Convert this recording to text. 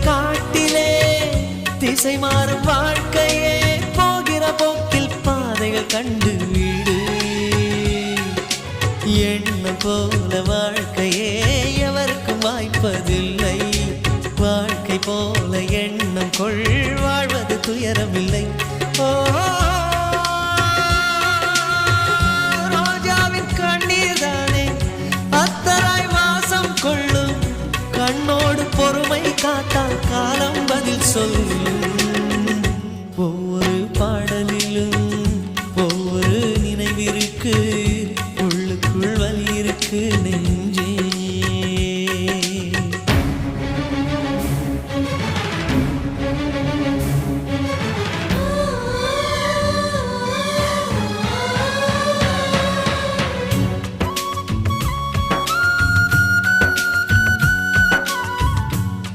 காட்டிலே திசை மாறும் வாழ்க்கையே போகிற போக்கில் பாதைகள் கண்டு வீடு எண்ணம் போல வாழ்க்கையே எவருக்கும் வாய்ப்பதில்லை வாழ்க்கை போல எண்ணம் கொள் வாழ்வது துயரமில்லை ஓ ரோஜாவின் கண்ணீர் தானே அத்தராய் வாசம் கொள்ளும் கண்ணோடு பொறுமை